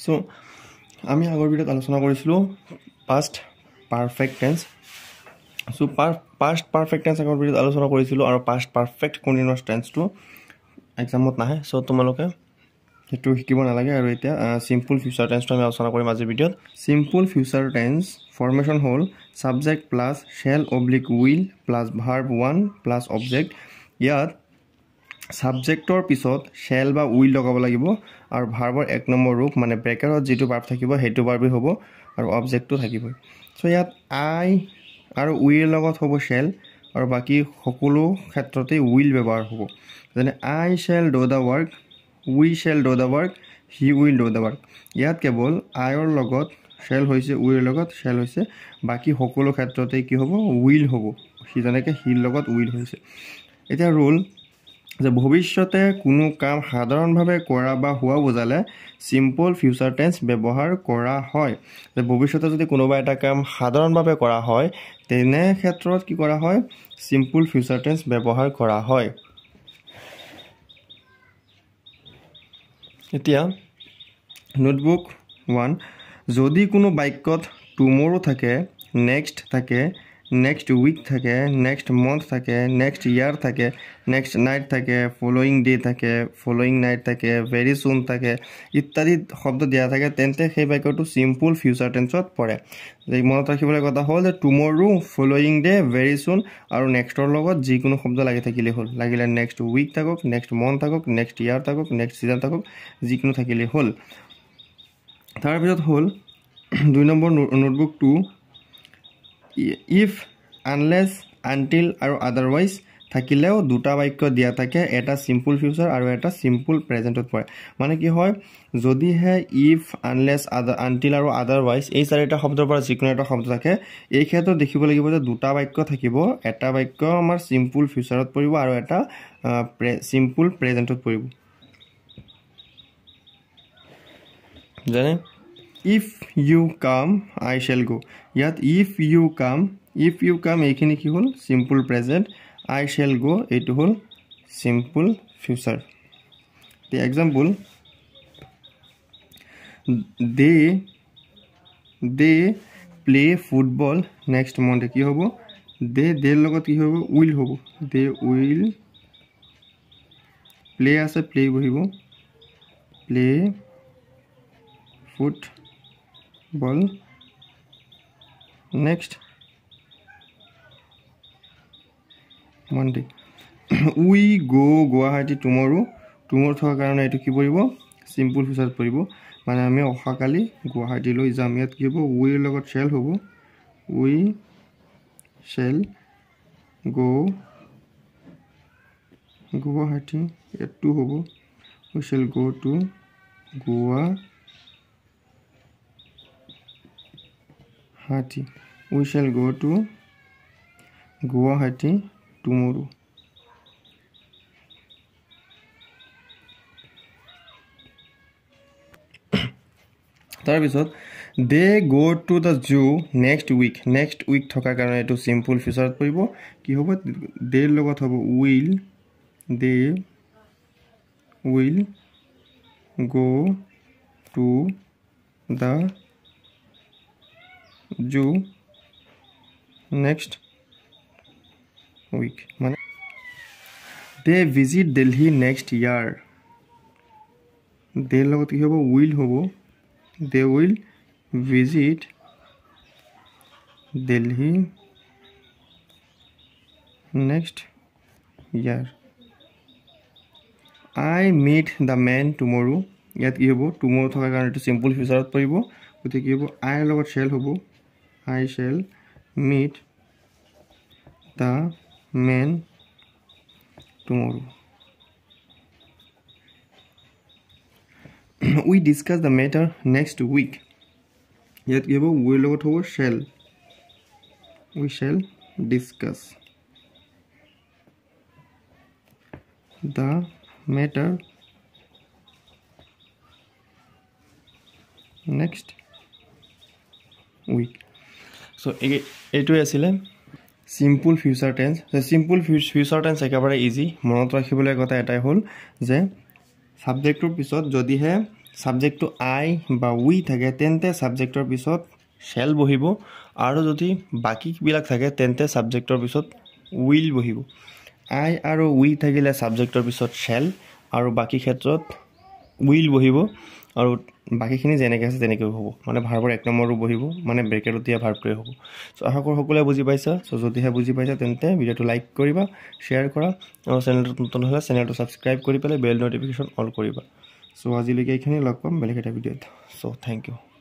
so আমি আগৰ ভিডিঅ'ত আলোচনা কৰিছিলোঁ past perfect tense so past perfect tense আগৰ ভিডিঅ'ত আলোচনা কৰিছিলোঁ আৰু পাষ্ট পাৰফেক্ট কণ্টিনিউয়াছ টেন্সটো এক্সামত নাহে সো তোমালোকে সেইটো শিকিব নালাগে আৰু এতিয়া সিম্পল ফিউচাৰ টেন্সটো আমি আলোচনা কৰিম আজিৰ ভিডিঅ'ত সিম্পল ফিউচাৰ টেন্স ফৰ্মেশ্যন হ'ল subject plus shall oblique will plus verb 1 plus object ইয়াত সাবজেক্টৰ পিছত শ্যাল বা উইল লগাব লাগিব আৰু ভাৰ্বৰ এক নম্বৰ ৰূপ মানে ব্ৰেকেটত যেটো ভাৰ্ব থাকিব হেতু ভাৰ্বই হ'ব আৰু অবজেক্টটো থাকিব সো ইয়াত আই আৰু উইল লগত হ'ব শ্যাল আৰু বাকি সকলো ক্ষেত্ৰতে উইল ব্যৱহাৰ হ'ব যেনে I shall do the work we shall do the work he will do the work ইয়াত কেৱল আইৰ লগত শ্যাল হৈছে উইৰ লগত শ্যাল হৈছে বাকি সকলো ক্ষেত্ৰতে কি হ'ব উইল হ'ব সি যেনেকৈ হিৰ লগত উইল হৈছে এতিয়া ৰুল যে ভৱিষ্যতে কোনো কাম সাধাৰণভাৱে কৰা বা হোৱা বুজালে সিম্পল ফিউচাৰ টেন্স ব্যৱহাৰ কৰা হয় যে ভৱিষ্যতে যদি কোনোবা এটা কাম সাধাৰণভাৱে কৰা হয় তেনে ক্ষেত্ৰত কি কৰা হয় সিম্পল ফিউচাৰ টেন্স ব্যৱহাৰ কৰা হয় এতিয়া নোটবুক 1 যদি কোনো বাক্যত টুমৰো থাকে নেক্সট থাকে নেক্সট উইক থাকে নেক্সট মন্থ থাকে নেক্সট ইয়াৰ থাকে নেক্সট নাইট থাকে ফলোইং ডে থাকে ফলোইং নাইট থাকে ভেৰি সুন থাকে ইত্যাদি শব্দ দিয়া থাকে তেন্তে সেই বাক্যটো সিম্পল ফিউচাৰ টেন্সত পৰে যে মনত ৰাখিবলৈ কথা হ'ল যে টুমৰো ফলোইং ডে ভেৰি সুন আৰু নেক্সটৰ লগত যিকোনো শব্দ লাগি থাকিলে হ'ল লাগিলে নেক্সট উইক থাকক নেক্সট মন্থ থাকক নেক্সট ইয়াৰ থাকক নেক্সট সিজন থাকক যিকোনো থাকিলে হ'ল তাৰ পিছত হ'ল 2 number notebook 2 if unless until আৰু otherwise থাকিলেও দুটা বাক্য দিয়া থাকে এটা সিম্পল ফিউচাৰ আৰু এটা সিম্পল প্ৰেজেন্টত পৰে মানে কি হয় যদি হে if unless until আৰু otherwise এই চাৰিটা শব্দৰ পৰা যিকোনো এটা শব্দ থাকে এই ক্ষেত্ৰত দেখিব লাগিব যে দুটা বাক্য থাকিব এটা বাক্য আমাৰ সিম্পল ফিউচাৰত পৰিব আৰু এটা সিম্পল প্ৰেজেন্টত পৰিব জানে if you come I shall go ইয়াত if you come এইখিনি কি হ'ল simple present I shall go এইটো হ'ল simple future the example they play football next monday কি হ'ব they লগত কি হ'ব will হ'ব they will play আছে play বহিব play football next Monday we go Guwahati tomorrow থকাৰ কাৰণে এটো কি পৰিব সিম্পল ফিউচাৰ পৰিব মানে আমি অহাকালি গুৱাহাটী লৈ যাম ইয়াত কি হ'ব we লগত shall হ'ব we shall go Guwahati এটো হ'ব we shall go to Guwahati we shall go to Guwahati tomorrow তাৰ পিছত they go to the zoo next week থকা কাৰণে এটো সিম্পল ফিউচাৰত পৰিব কি হ'ব they লগত হ'ব will they will go to the zoo next week মানে they visit Delhi next year they লগত কি হ'ব will হ'ব they will visit Delhi next year I meet the man tomorrow ইয়াত কি হ'ব tomorrow থকাৰ কাৰণে এটো সিম্পল ফিউচাৰত পৰিব গতি কি হ'ব I লগত shall হ'ব I shall meet the man tomorrow we discuss the matter next week ইয়াত কি হ'ব we লগত হ'ব shall we shall discuss the matter next week so এইটো আছিল simple future tense simple future tense একেবাৰে ইজি মনত ৰাখিবলৈ কথা এটাই হ'ল যে সাবজেক্টৰ পিছত যদি হে সাবজেক্টটো আই বা উই থাকে তেন্তে সাবজেক্টৰ পিছত শ্যাল বহিব আৰু যদি বাকীবিলাক থাকে তেন্তে সাবজেক্টৰ পিছত উইল বহিব আই আৰু উই থাকিলে সাবজেক্টৰ পিছত শ্যাল আৰু বাকী ক্ষেত্ৰত উইল বহিব আৰু বাকীখিনি যেনেকৈ আছে তেনেকৈ হ'ব মানে ভাৰ্বৰ 1 নম্বৰটো বহিব মানে ব্ৰেকেটত দিয়া ভাৰ্বটোৱে হ'ব চ' আশা কৰোঁ সকলোৱে বুজি পাইছা চ' যদিহে বুজি পাইছা তেন্তে ভিডিঅ'টো লাইক কৰিবা শ্বেয়াৰ কৰা আৰু চেনেলটো নতুন হ'লে চেনেলটো ছাবস্ক্ৰাইব কৰি পেলাই বেল ন'টিফিকেশ্যন অল কৰিবা চ' আজিলৈকে এইখিনি লগ পাম বেলেগ এটা ভিডিঅ'ত চ' থেংক ইউ